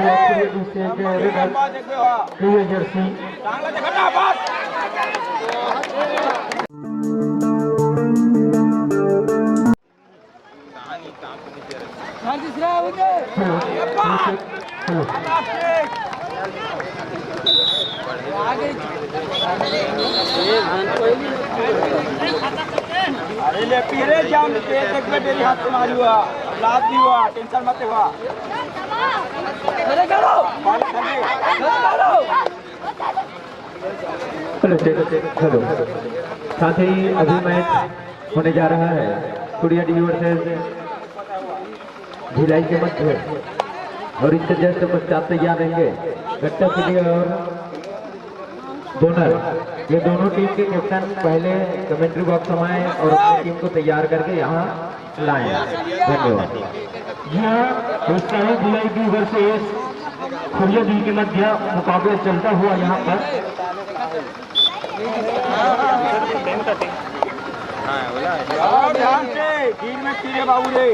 हुआ दूसरे के जर्सी अरे ले पीरे जाम के एक में तेरी हाथ से मारी हुआ लात भी हुआ टेंशन मत हुआ अरे करो चलो साथ ही अभी मैच होने जा रहा है कुड़िया डी वर्सेस भिलाई के मध्य और इससे जस्ट पश्चात तैयार रहेंगे गट्टा सिटी और डोनर। ये दोनों टीम के कैप्टन पहले कमेंट्री बॉक्स में आए और अपनी टीम को तैयार करके यहाँ लाए। धन्यवाद। यहाँ उत्साही भिलाई डी वर्सेस खुरिया डी के मध्य मुकाबला चलता हुआ यहाँ पर ध्यान से भीड़ में पीरे बाबू रे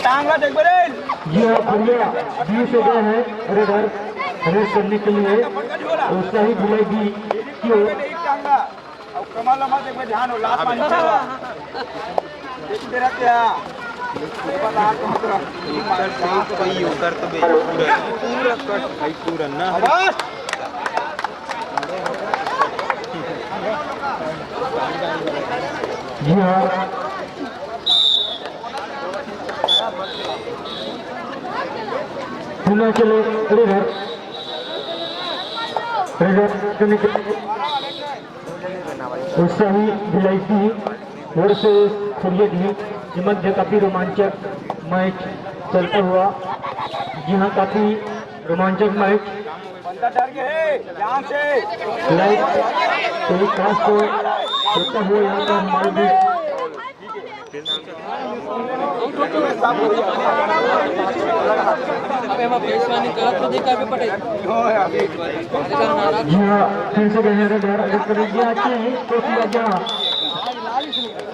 टांगा देख बड़े ये खुरिया डी से गए हैं रेडर रेस करने के लिए उत्साही भिलाई डी की ओर टांगा और कमाल लम्बा देख ध्यान हो लात मारने देखते रहते हैं उधर तो पूरा कट भाई पूरा ना जी हाँ पुनः चले रेडर करने के उत्साही भिलाई डी वर्सेस खुरिया डी के मध्य काफी रोमांचक मैच चलता हुआ। यहाँ काफी रोमांचक मैच बंदा डर गए ध्यान से लाइव टेलीकास्ट को होता हुआ यहाँ का हमारे जी हाँ फिर से गए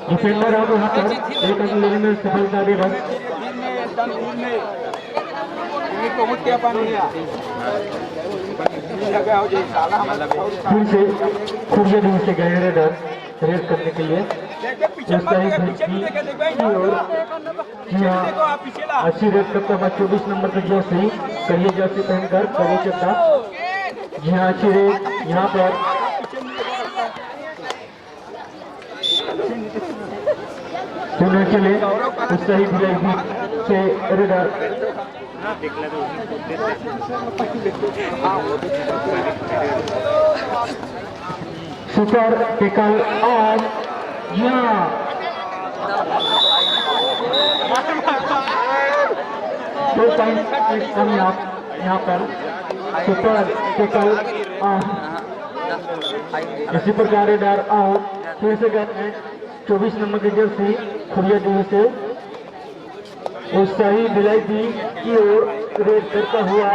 डिफेंडर अब यहाँ पर एक अंक लेने में सफलता दे बस फिर से खुरिया डी से गए रेडर रेस करने के लिए अच्छी रेस करता हुआ 24 नंबर का जर्सी करिए जर्सी पहनकर करिए चलता जी हाँ अच्छी रेस यहाँ पर पुनः चले उत्साही भिलाई से रेडर सुपर टेकल और यहाँ दो पॉइंट कामयाब यहाँ पर सुपर टेकल इसी प्रकार रेडर और फिर से गए हैं 24 नंबर की जर्सी खुरिया डी से उत्साही भिलाई डी की ओर रेड करता हुआ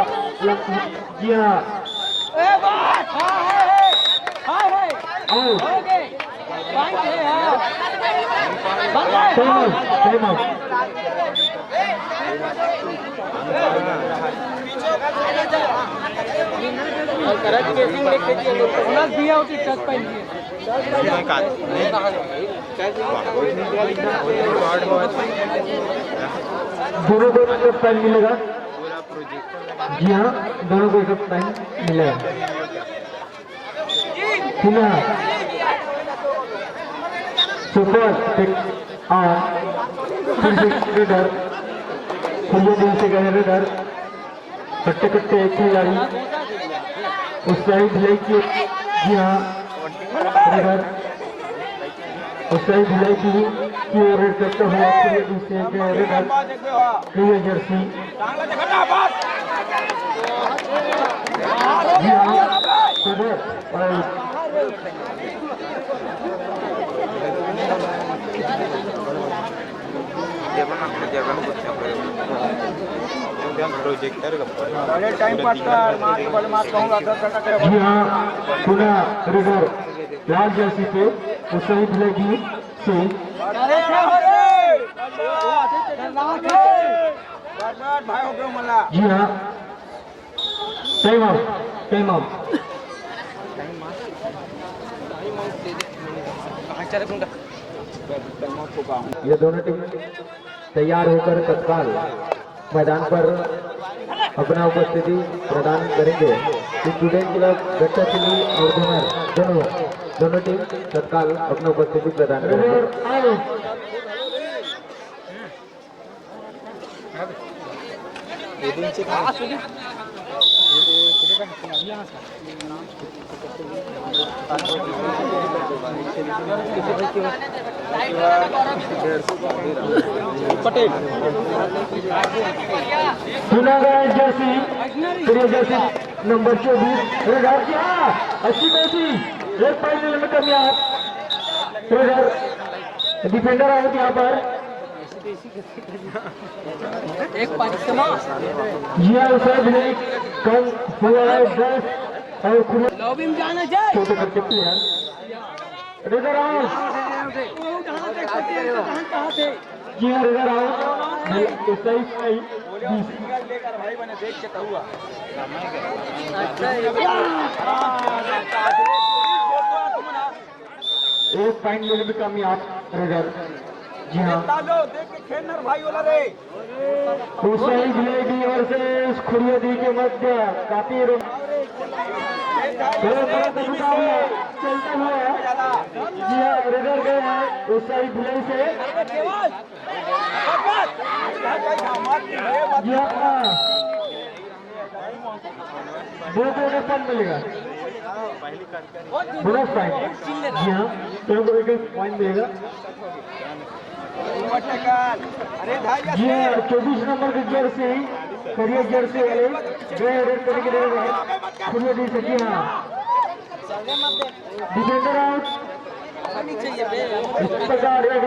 जी हाँ दोनों को एक पेन मिलेगा जी हाँ दोनों को एक पेन मिलेगा पुनः सुपर रेडर खुले दिल से गए रेडर कट्टे कट्टे एक खिलाड़ी उत्साही भिलाई की जी हाँ रेडर उत्साही भिलाई की ओर रेड करता हुआ खुले दिल से गए रेडर क्लियर जर्सी जी हाँ प्रोजेक्टर जी हाँ पुनः रिवर लाल जर्सी पे उत्साही भिलाई से भाई हो गए मला जी हाँ टाइम आउट ये दोनों टीम तैयार होकर तत्काल मैदान पर अपना उपस्थिति प्रदान करेंगे। स्टूडेंट क्लब गट्टा चिली और दोनों टीम तत्काल अपना उपस्थिति प्रदान करेंगे। Patel Junagadh Jersey Jersey number 24 अच्छी कोची एक फाइनल में कामयाब डिफेंडर आउट यहाँ पर एक पंचमा जिया सब ने कम हुआ है 10 और खुले लॉबी में जाना चाहिए छोटे करके प्लेयर रेडर आउट जिया रेडर आउट तो सही 20 लेकर भाई मैंने देख के हुआ एक फाइनल में कामयाब रेडर जी हाँ देख के खेलना भाई वाला रे हुसैन भिलेडी वर्सेस खुरियदी के मध्य काफी चलता हुआ जी हाँ रेडर गए हैं हुसैन भिलेडी से जी हाँ 2 का पॉइंट मिलेगा बोनस पॉइंट जी हाँ 2 का पॉइंट मिलेगा अरे भाई जी हाँ 24 नंबर की जर्सी करियर जर्सी वाले गए रेड करके दे रहे हैं खुरियदी से जी हाँ डिफेंडर आउट इस प्रकार एक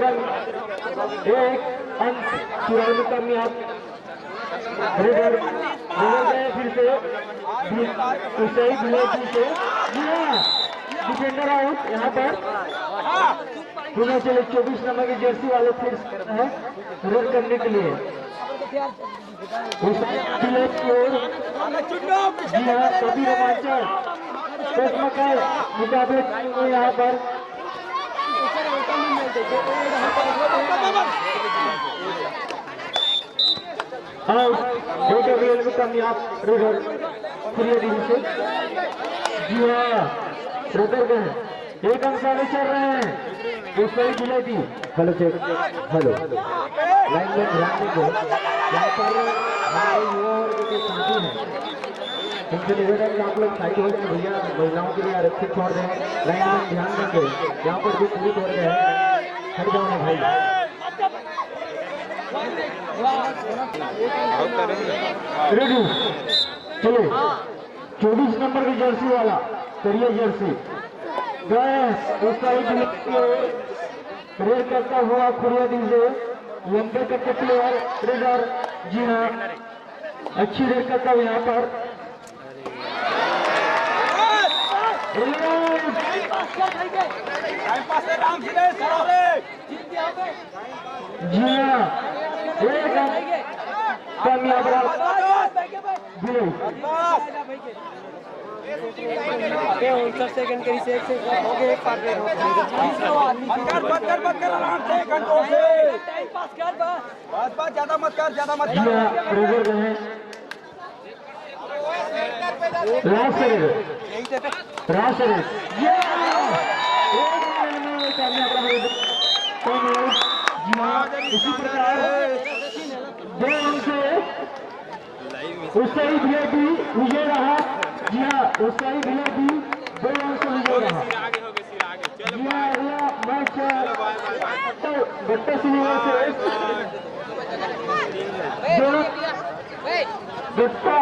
अंक चुराने में कामयाब रेडर गए फिर से हुसैन भिलेडी से जी हाँ डिफेंडर आउट यहाँ पर पुनः चले 24 नंबर की जर्सी वाले फिर है रन करने के लिए हुसैन की ओर जी हाँ काफी रोमांचक मुकाबले हुए यहाँ पर आउट में कामयाब रेडर खुरियदी से जी हाँ रेडर गए एक अंक आगे चल रहे हैं हुसैन भिलेडी हेलो चेक हेलो लाइन में ध्यान दीजिए यहाँ पर हमारे युवा वर्ग के साथी हैं उनसे निवेदन है आप लोग साइड हो जाए भैया महिलाओं के लिए आरक्षित छोड़ दें लाइन में ध्यान देंगे यहाँ पर भी पुलिस वर्ग है हट जाओ ना भाई रेडी चलो 24 नंबर की जर्सी वाला करिए जर्सी गए उस रेड करता हुआ खुरियदी से लंबे कट्टे प्लेयर रेडर जी हाँ अच्छी रेड करता हुआ यहाँ पर जी हाँ एक कामयाब सेकंड करी से हो गए एक पार्ट टाइम पास कर बस ज्यादा मत कर जी हाँ रेडर गए लास्ट जी हाँ इसी प्रकार 2 अंक से हुसैन भिलेडी विजय रहा जी हाँ हुसैन भिलेडी 2 अंक से विजय रहा जी हाँ अगला मैच गट्टा सिनेमा से गट्टा